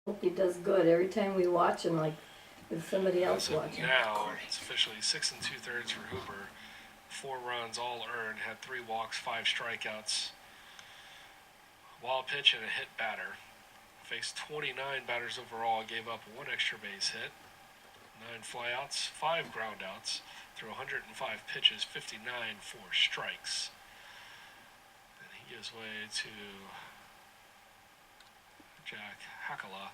Hope he does good every time we watch him, like with somebody else watching. Now it's officially 6 2/3 for Hooper. 4 runs, all earned. Had 3 walks, 5 strikeouts. Wild pitch and a hit batter. Faced 29 batters overall. Gave up 1 extra base hit, 9 flyouts, 5 groundouts. Through 105 pitches, 59 for strikes. And he gives way to Jack Hakala.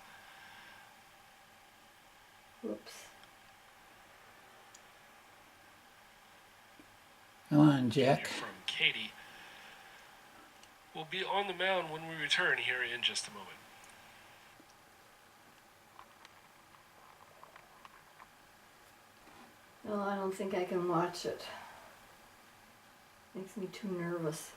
Whoops. Come on, Jack. From Katie. Will be on the mound when we return here in just a moment. Well, I don't think I can watch it. Makes me too nervous.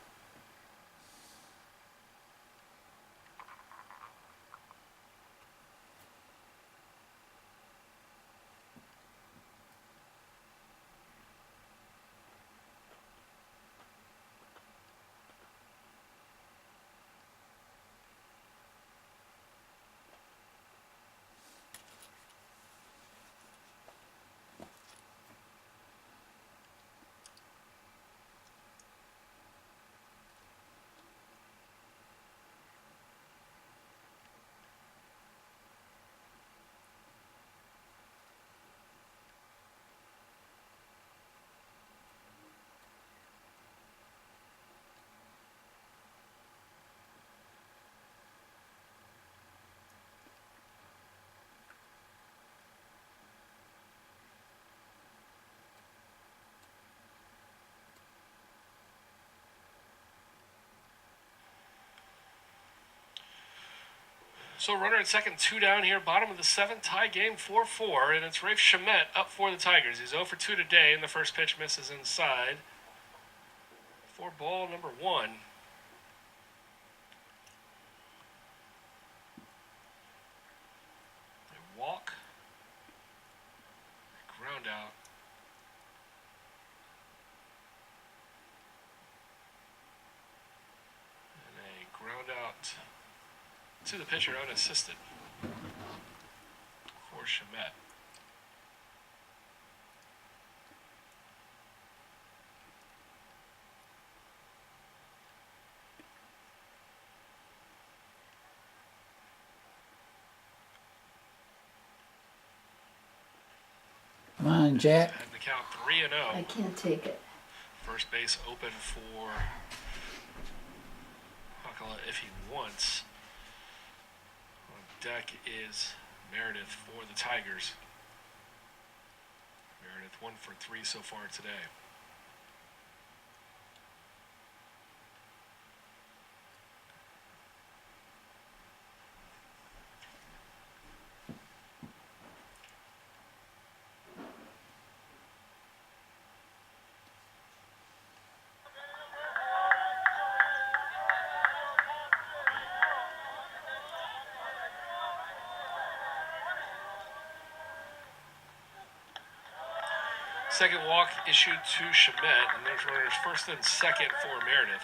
So runner at second, 2 down here, bottom of the 7th, tie game 4-4, and it's Rafe Shamet up for the Tigers. He's 0 for 2 today, and the first pitch misses inside for ball number 1. A walk, a ground out, and a ground out to the pitcher unassisted for Shamet. Come on, Jack. And the count 3-0. I can't take it. First base open for Hakala if he wants. On deck is Meredith for the Tigers. Meredith 1 for 3 so far today. Second walk issued to Shamet, and there's runners first and second for Meredith.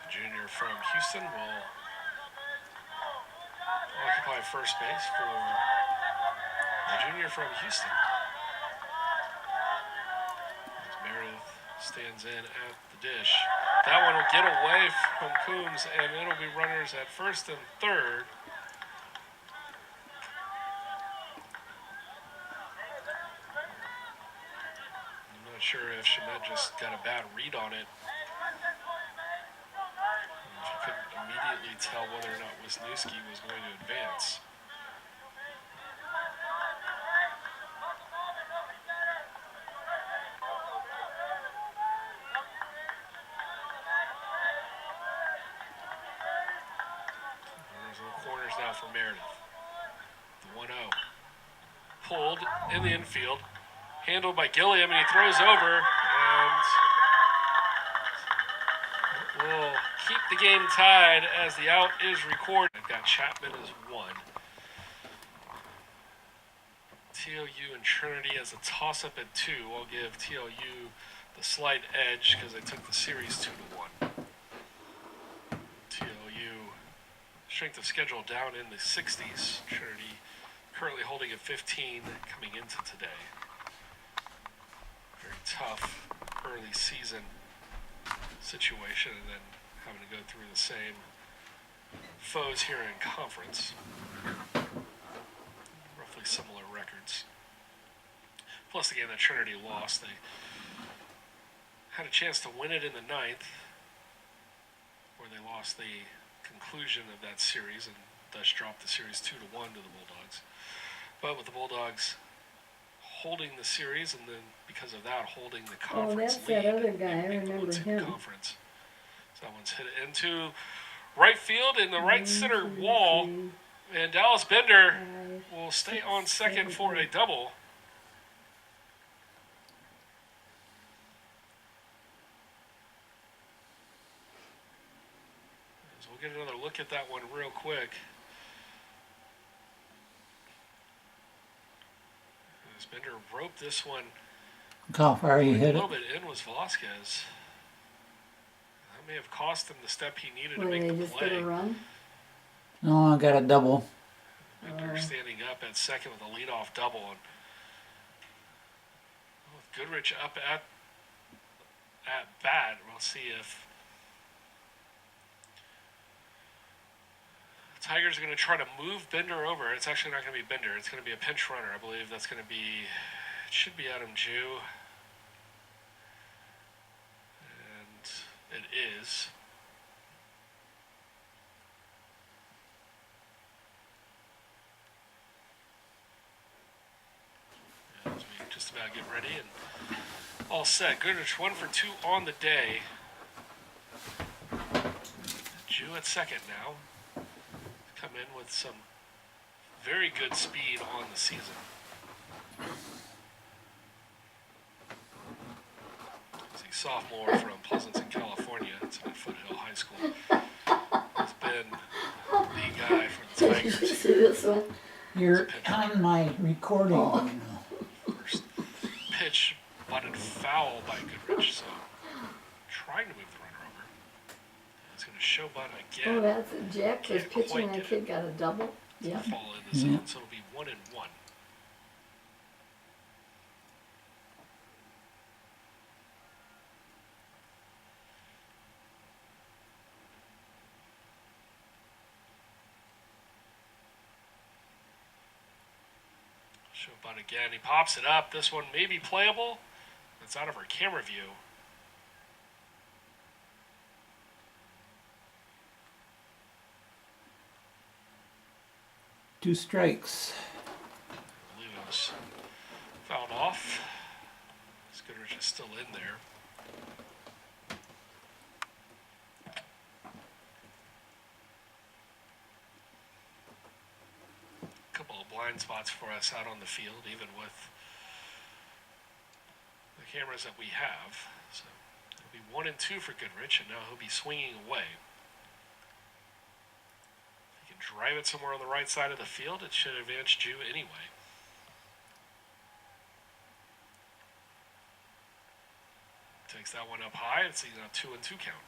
The junior from Houston will occupy first base for the junior from Houston. Meredith stands in at the dish. That one will get away from Coombs, and it'll be runners at first and third. I'm not sure if Shamet just got a bad read on it. She couldn't immediately tell whether or not Wisniewski was going to advance. Corners now for Meredith. The 1-0. Pulled in the infield. Handled by Gilliam, and he throws over and will keep the game tied as the out is recorded. I've got Chapman as 1. TOU and Trinity as a toss-up at 2. I'll give TOU the slight edge because I took the series 2-1. TOU strength of schedule down in the 60s. Trinity currently holding at 15 coming into today. Very tough early season situation, and then having to go through the same foes here in conference. Roughly similar records. Plus the game that Trinity lost, they had a chance to win it in the 9th, where they lost the conclusion of that series and thus dropped the series 2-1 to the Bulldogs. But with the Bulldogs holding the series, and then because of that holding the conference that's lead, that other guy. I being the remember 1-2 him. conference. So that one's hit into right field in the right center wall, and Dallas Bender will stay on second for a double. So we'll get another look at that one real quick. As Bender roped this one. Look how far he A hit little it. bit in was Velasquez. That may have cost him the step he needed to When make they the just did play. a run. No, I got a double. Bender standing up at second with a leadoff double. And with Goodrich up at bat, we'll see if the Tigers are going to try to move Bender over. It's actually not going to be Bender. It's going to be a pinch runner. I believe that's going to be, it should be Adam Jew. And it is. As we just about get ready and all set. Goodrich 1 for 2 on the day. Jew at second now. Come in with some very good speed on the season. He's a sophomore from Pleasanton, California. It's at Foothill High School. He's been the guy for the Did you Tigers. see this one? You're on my recording. Oh. First pitch butted foul by Goodrich, so trying to move the runner over. He's going to show bunt again. Oh, that's it. Jack was Can't pitching. quite That get kid got a double. Yeah. Fall in the zone, so it'll be 1-1. Show bunt again. He pops it up. This one may be playable. It's out of our camera view. 2 strikes. I believe it was fouled off. Goodrich is still in there. A couple of blind spots for us out on the field, even with the cameras that we have. So it'll be 1 and 2 for Goodrich, and now he'll be swinging away. If he can drive it somewhere on the right side of the field, it should advance Jew anyway. Takes that one up high. It's a 2-2 count.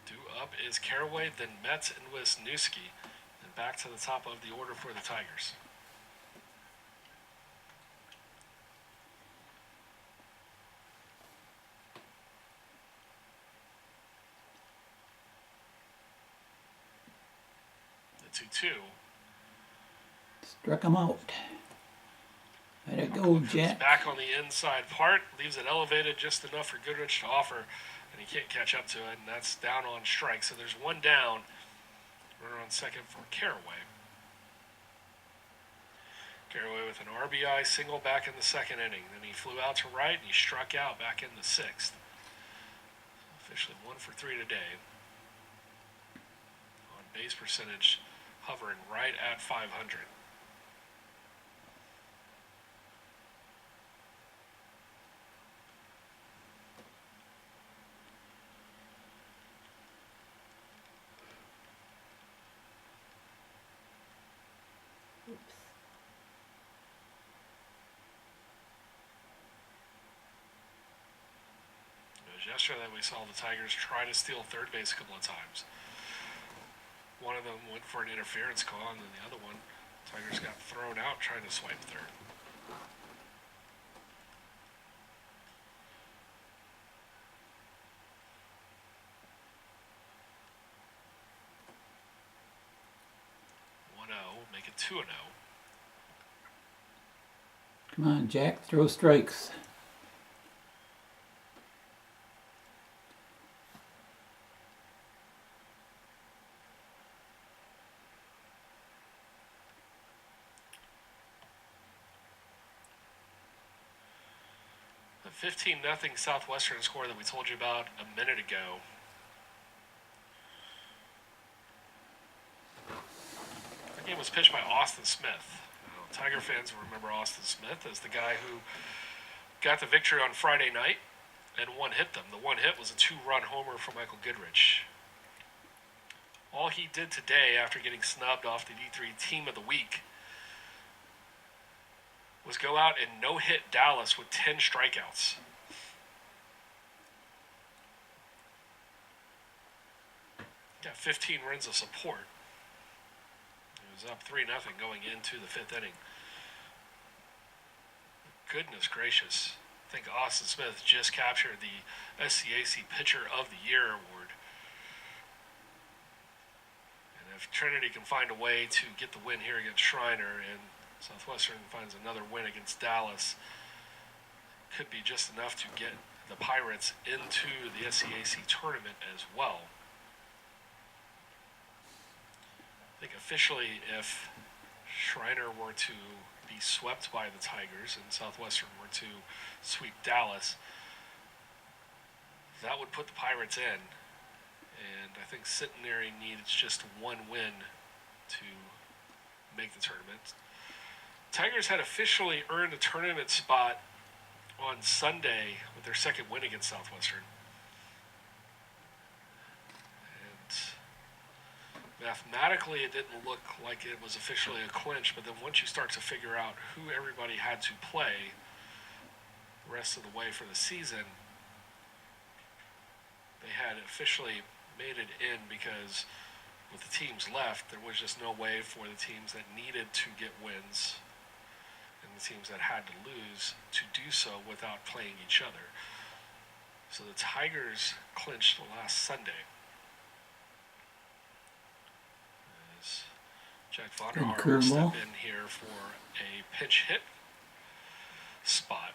Due up is Caraway, then Metz and Wisniewski. And back to the top of the order for the Tigers. The 2-2. Struck him out. Way to go, Jack. Back on the inside part, leaves it elevated just enough for Goodrich to offer, and he can't catch up to it, and that's down on strike. So there's one down. Runner on second for Caraway. Caraway with an RBI single back in the second inning. Then he flew out to right, and he struck out back in the sixth. Officially 1 for 3 today. On base percentage hovering right at 500. yesterday we saw the Tigers try to steal third base a couple of times. One of them went for an interference call, and then the other one, Tigers got thrown out trying to swipe third. Make it 2-0. Come on, Jack, throw strikes. The 15-0 Southwestern score that we told you about a minute ago. The game was pitched by Austin Smith. Tiger fans will remember Austin Smith as the guy who got the victory on Friday night and one hit them. The one hit was a 2-run homer for Michael Goodrich. All he did today after getting snubbed off the D3 Team of the Week was go out and no-hit Dallas with 10 strikeouts. Got 15 runs of support. It was up 3-0 going into the 5th inning. Goodness gracious. I think Austin Smith just captured the SCAC Pitcher of the Year award. And if Trinity can find a way to get the win here against Schreiner and Southwestern finds another win against Dallas, could be just enough to get the Pirates into the SCAC tournament as well. I think officially, if Schreiner were to be swept by the Tigers and Southwestern were to sweep Dallas, that would put the Pirates in. And I think Centenary needs just one win to make the tournament. Tigers had officially earned a tournament spot on Sunday with their second win against Southwestern. Mathematically, it didn't look like it was officially a clinch, but then once you start to figure out who everybody had to play the rest of the way for the season, they had officially made it in because with the teams left, there was just no way for the teams that needed to get wins and the teams that had to lose to do so without playing each other. So the Tigers clinched last Sunday. Jack Vonderhaar will step in here for a pinch hit spot.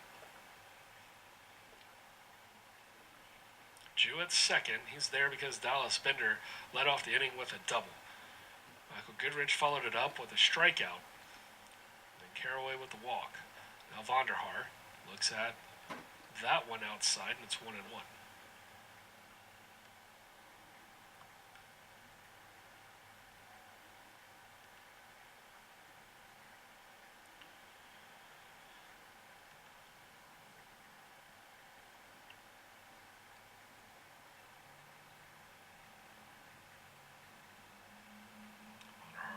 Jewett's second. He's there because Dallas Bender led off the inning with a double. Michael Goodrich followed it up with a strikeout. Then Caraway with the walk. Now Vonderhaar looks at that one outside, and it's 1-1.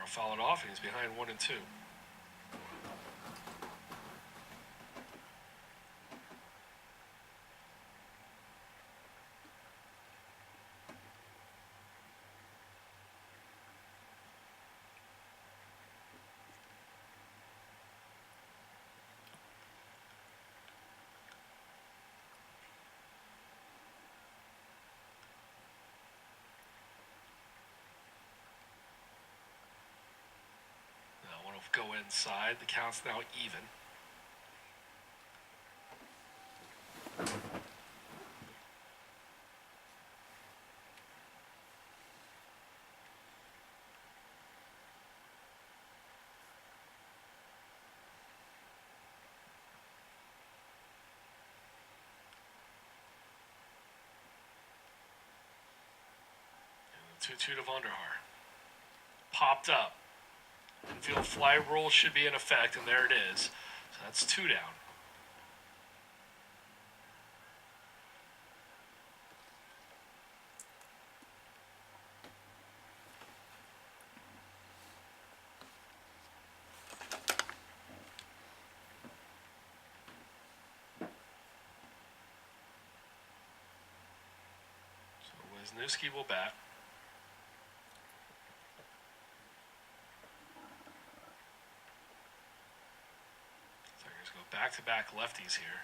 Followed off, and he's behind 1-2. Go inside. The count's now even. And 2-2 to Vonderhaar. Popped up. Infield fly rule should be in effect, and there it is. So that's 2 down. Wisniewski will bat. Tigers go back-to-back lefties here.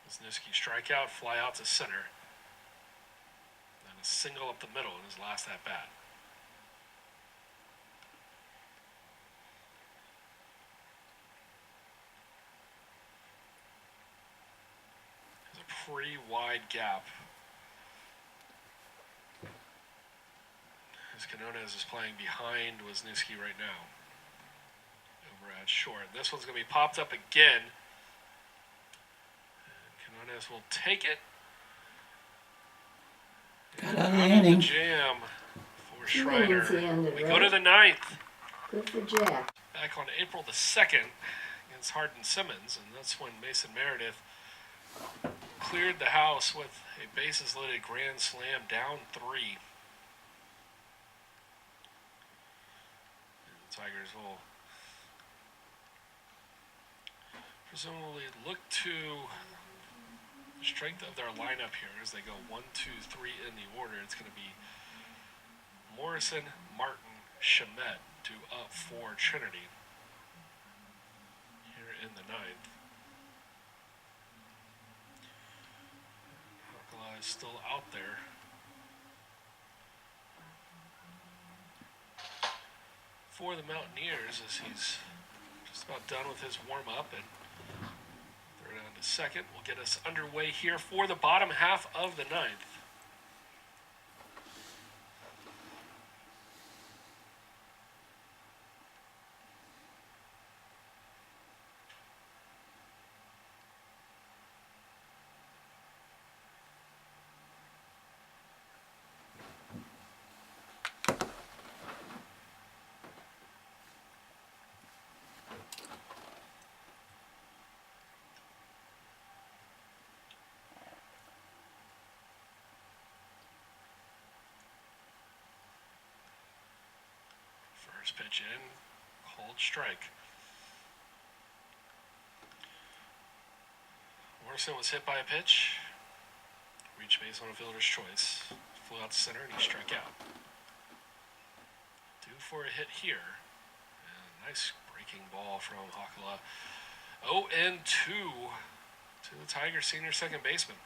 Wisniewski strikeout, fly out to center. And a single up the middle in his last at-bat. There's a pretty wide gap. As Quinones is playing behind Wisniewski right now. Over at short. This one's going to be popped up again. Quinones will take it. Got out of the Out of the inning. jam for 2 Schreider. innings he ended, We right? go to the ninth. Good for Jack. Back on April the 2nd against Hardin Simmons, and that's when Mason Meredith cleared the house with a bases loaded grand slam, down 3. And the Tigers will presumably look to the strength of their lineup here as they go 1, 2, 3 in the order. It's going to be Morrison, Martin, Shamet due up for Trinity here in the ninth. Alcala is still out there. For the Mountaineers, as he's just about done with his warm-up, and third down to second will get us underway here for the bottom half of the ninth. First pitch in, called strike. Morrison was hit by a pitch. Reached base on a fielder's choice. Flew out to center and he struck out. Due for a hit here. And nice breaking ball from Hakala. 0-2 to the Tigers senior second baseman.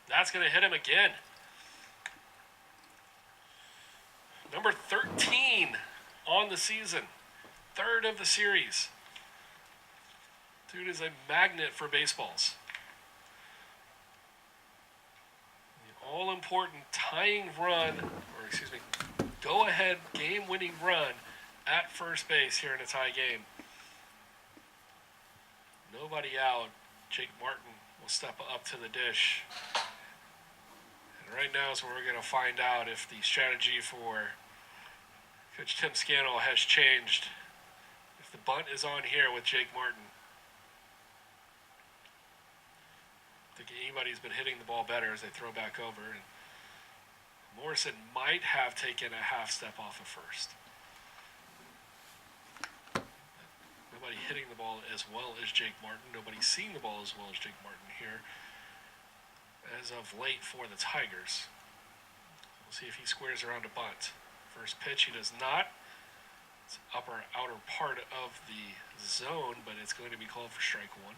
That's going to hit him again. Number 13 on the season. Third of the series. Dude is a magnet for baseballs. The all-important tying run, or excuse me, go-ahead game-winning run at first base here in a tie game. Nobody out. Jake Martin will step up to the dish. Right now is where we're going to find out if the strategy for Coach Tim Scannell has changed. If the bunt is on here with Jake Martin. I think anybody's been hitting the ball better as they throw back over. And Morrison might have taken a half step off of first. Nobody hitting the ball as well as Jake Martin. Nobody seeing the ball as well as Jake Martin here as of late for the Tigers. We'll see if he squares around a bunt. First pitch, he does not. It's upper outer part of the zone, but it's going to be called for strike one.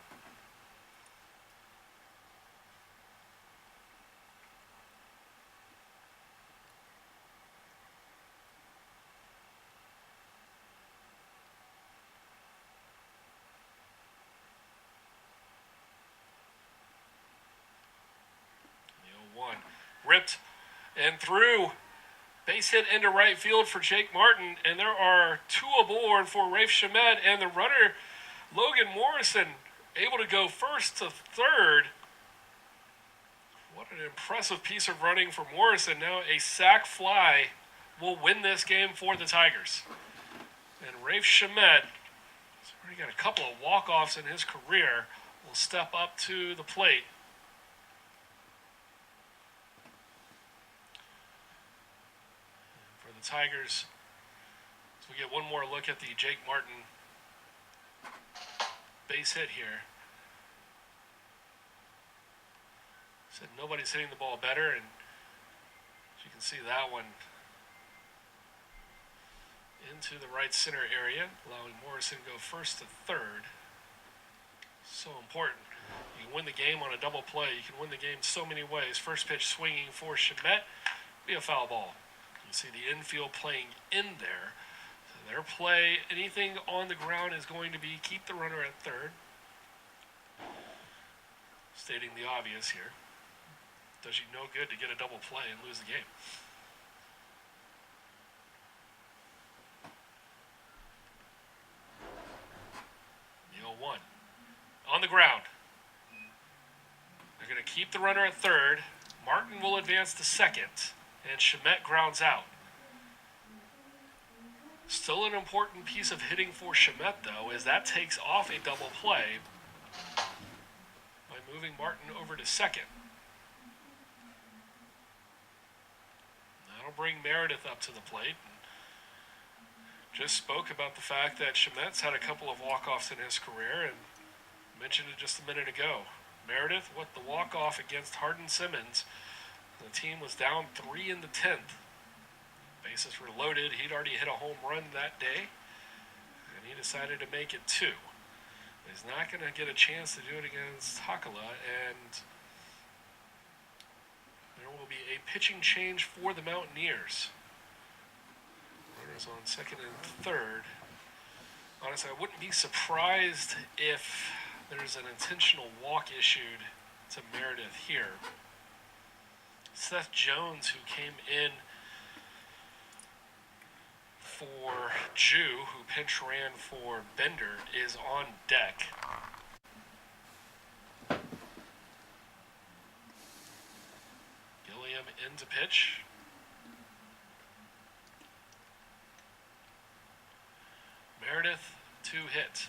Ripped and through. Base hit into right field for Jake Martin, and there are 2 aboard for Rafe Shamet, and the runner, Logan Morrison, able to go first to third. What an impressive piece of running for Morrison. Now a sac fly will win this game for the Tigers. And Rafe Shamet, who's already got a couple of walk-offs in his career, will step up to the plate. Tigers. So we get one more look at the Jake Martin base hit here. Said nobody's hitting the ball better, and as you can see that one into the right center area, allowing Morrison to go first to third. So important. You can win the game on a double play. You can win the game so many ways. First pitch swinging for Shemet, be a foul ball. You see the infield playing in there. So their play, anything on the ground is going to be keep the runner at third. Stating the obvious here. Does you no good to get a double play and lose the game. The 0-1. On the ground. They're going to keep the runner at third. Martin will advance to second. And Shemet grounds out. Still an important piece of hitting for Shemet, though, is that takes off a double play by moving Martin over to second. That'll bring Meredith up to the plate. Just spoke about the fact that Shemet's had a couple of walk-offs in his career, and mentioned it just a minute ago. Meredith with the walk-off against Hardin Simmons. The team was down 3 in the 10th. Bases were loaded. He'd already hit a home run that day, and he decided to make it 2. He's not going to get a chance to do it against Hakala, and there will be a pitching change for the Mountaineers. Runners on second and third. Honestly, I wouldn't be surprised if there's an intentional walk issued to Meredith here. Seth Jones, who came in for Jew, who pinch ran for Bender, is on deck. Gilliam in to pitch. Meredith, 2 hits.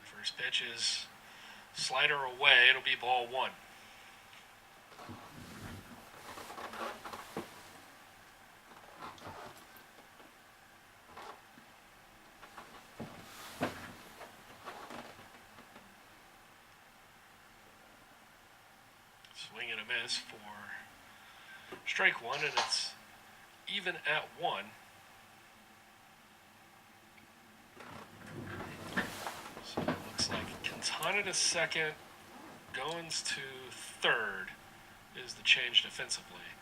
First pitch is slider away. It'll be ball 1. Swing and a miss for strike 1, and it's even at 1. So it looks like Quintana to second, Goins to third is the change defensively.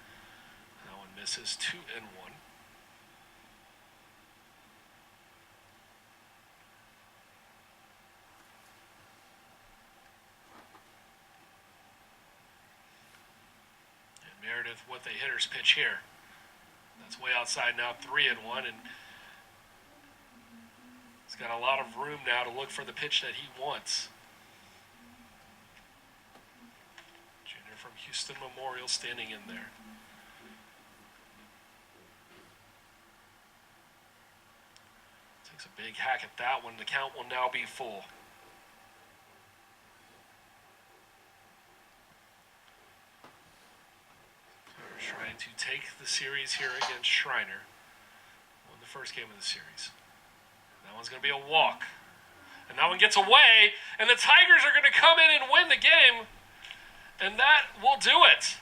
That one misses 2 and 1. And Meredith with a hitter's pitch here. That's way outside now, 3 and 1, and he's got a lot of room now to look for the pitch that he wants. Junior from Houston Memorial standing in there. Takes a big hack at that one. The count will now be full. They're trying to take the series here against Schreiner. Won the first game of the series. That one's going to be a walk. And that one gets away, and the Tigers are going to come in and win the game. And that will do it.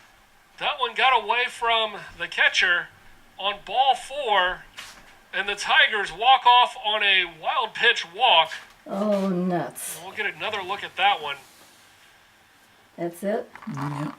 That one got away from the catcher on ball 4, and the Tigers walk off on a wild pitch walk. Oh, nuts. And we'll get another look at that one. That's it? Yep.